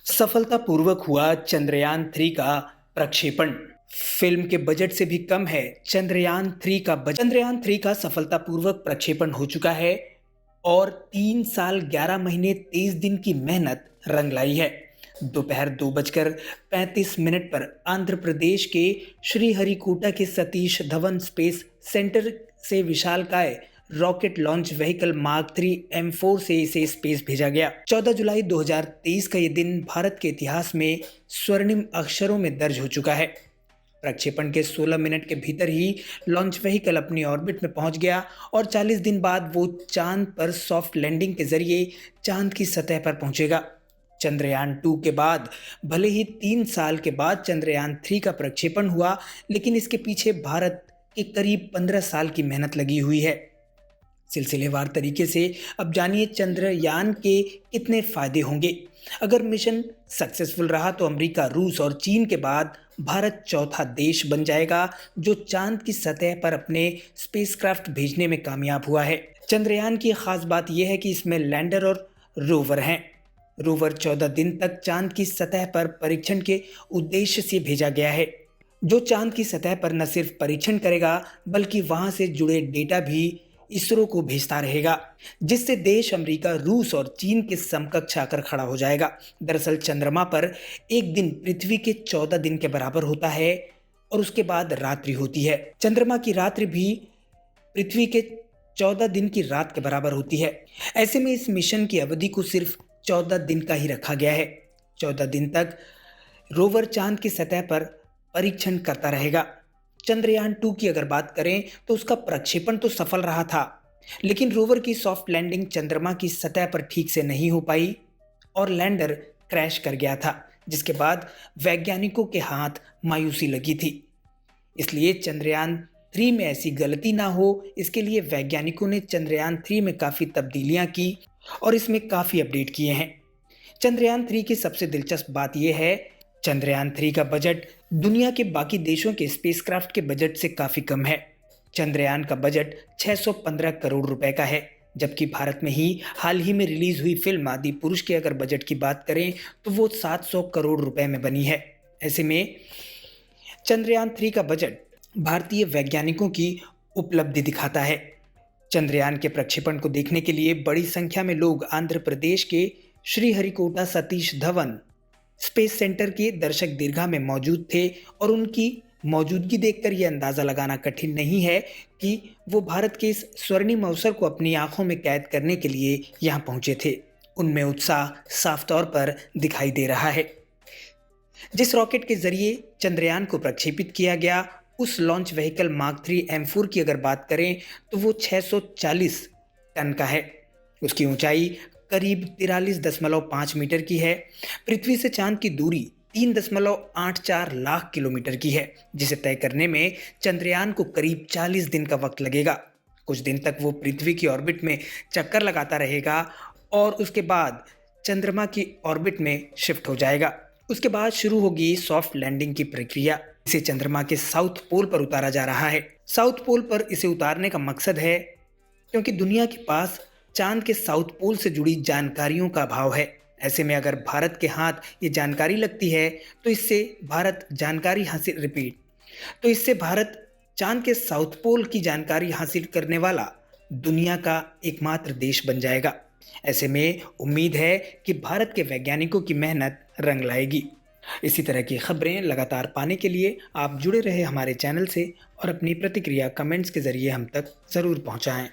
सफलतापूर्वक हुआ चंद्रयान 3 का प्रक्षेपण। फिल्म के बजट से भी कम है चंद्रयान 3 का बजट। चंद्रयान 3 का सफलतापूर्वक प्रक्षेपण हो चुका है और 3 साल 11 महीने 23 दिन की मेहनत रंग लाई है। दोपहर 2:35 पर आंध्र प्रदेश के श्रीहरिकोटा के सतीश धवन स्पेस सेंटर से विशालकाय rocket launch vehicle mark 3 M4 से इसे स्पेस भेजा गया। 14 जुलाई 2023 का ये दिन भारत के इतिहास में स्वर्णिम अक्षरों में दर्ज हो चुका है। प्रक्षेपण के 16 मिनट के भीतर ही लॉन्च व्हीकल अपनी ऑर्बिट में पहुंच गया और 40 दिन बाद वो चांद पर सॉफ्ट लैंडिंग के जरिए चांद की सतह पर पहुंचेगा। चंद्रयान 2 के बाद भले ही 3 साल के बाद चंद्रयान 3 का प्रक्षेपण हुआ, लेकिन इसके पीछे भारत के करीब 15 साल की मेहनत लगी हुई है। सिलसिलेवार तरीके से अब जानिए चंद्रयान के कितने फायदे होंगे। अगर मिशन सक्सेसफुल रहा तो अमेरिका, रूस और चीन के बाद भारत चौथा देश बन जाएगा जो चांद की सतह पर अपने स्पेसक्राफ्ट भेजने में कामयाब हुआ है। चंद्रयान की खास बात यह है कि इसमें लैंडर और रोवर हैं। रोवर 14 दिन तक चांद की सतह पर परीक्षण के उद्देश्य से भेजा गया है, जो चांद की सतह पर न सिर्फ परीक्षण करेगा बल्कि वहां से जुड़े डेटा भी इसरो को भेजता रहेगा, जिससे देश अमेरिका, रूस और चीन के समकक्ष आकर खड़ा हो जाएगा। दरअसल चंद्रमा पर एक दिन पृथ्वी के 14 दिन के बराबर होता है और उसके बाद रात्रि होती है। चंद्रमा की रात्रि भी पृथ्वी के 14 दिन की रात के बराबर होती है। ऐसे में इस मिशन की अवधि को सिर्फ 14 दिन का ही रखा गया है। 14 दिन तक रोवर चांद की सतह पर परीक्षण करता रहेगा। चंद्रयान 2 की अगर बात करें तो उसका प्रक्षेपण तो सफल रहा था, लेकिन रोवर की सॉफ्ट लैंडिंग चंद्रमा की सतह पर ठीक से नहीं हो पाई और लैंडर क्रैश कर गया था, जिसके बाद वैज्ञानिकों के हाथ मायूसी लगी थी। इसलिए चंद्रयान 3 में ऐसी गलती ना हो, इसके लिए वैज्ञानिकों ने चंद्रयान 3 में काफ़ी तब्दीलियां की और इसमें काफ़ी अपडेट किए हैं। चंद्रयान 3 की सबसे दिलचस्प बात यह है, चंद्रयान 3 का बजट दुनिया के बाकी देशों के स्पेसक्राफ्ट के बजट से काफ़ी कम है। चंद्रयान का बजट 615 करोड़ रुपए का है, जबकि भारत में ही हाल ही में रिलीज हुई फिल्म आदि पुरुष के अगर बजट की बात करें तो वो 700 करोड़ रुपए में बनी है। ऐसे में चंद्रयान 3 का बजट भारतीय वैज्ञानिकों की उपलब्धि दिखाता है। चंद्रयान के प्रक्षेपण को देखने के लिए बड़ी संख्या में लोग आंध्र प्रदेश के श्रीहरिकोटा सतीश धवन स्पेस सेंटर के दर्शक दीर्घा में मौजूद थे और उनकी मौजूदगी देखकर यह अंदाज़ा लगाना कठिन नहीं है कि वो भारत के इस स्वर्णिम अवसर को अपनी आंखों में कैद करने के लिए यहाँ पहुँचे थे। उनमें उत्साह साफ तौर पर दिखाई दे रहा है। जिस रॉकेट के जरिए चंद्रयान को प्रक्षेपित किया गया, उस लॉन्च व्हीकल मार्क 3 M4 की अगर बात करें तो वो 640 टन का है। उसकी ऊंचाई करीब 43.5 मीटर की है। पृथ्वी से चांद की दूरी 3.84 लाख किलोमीटर की है, जिसे तय करने में चंद्रयान को करीब 40 दिन का वक्त लगेगा। कुछ दिन तक वो पृथ्वी की ऑर्बिट में चक्कर लगाता रहेगा और उसके बाद चंद्रमा की ऑर्बिट में शिफ्ट हो जाएगा। उसके बाद शुरू होगी सॉफ्ट लैंडिंग की प्रक्रिया। इसे चंद्रमा के साउथ पोल पर उतारा जा रहा है। साउथ पोल पर इसे उतारने का मकसद है क्योंकि दुनिया के पास चांद के साउथ पोल से जुड़ी जानकारियों का अभाव है। ऐसे में अगर भारत के हाथ ये जानकारी लगती है तो इससे भारत चांद के साउथ पोल की जानकारी हासिल करने वाला दुनिया का एकमात्र देश बन जाएगा। ऐसे में उम्मीद है कि भारत के वैज्ञानिकों की मेहनत रंग लाएगी। इसी तरह की खबरें लगातार पाने के लिए आप जुड़े रहे हमारे चैनल से और अपनी प्रतिक्रिया कमेंट्स के जरिए हम तक ज़रूर पहुँचाएँ।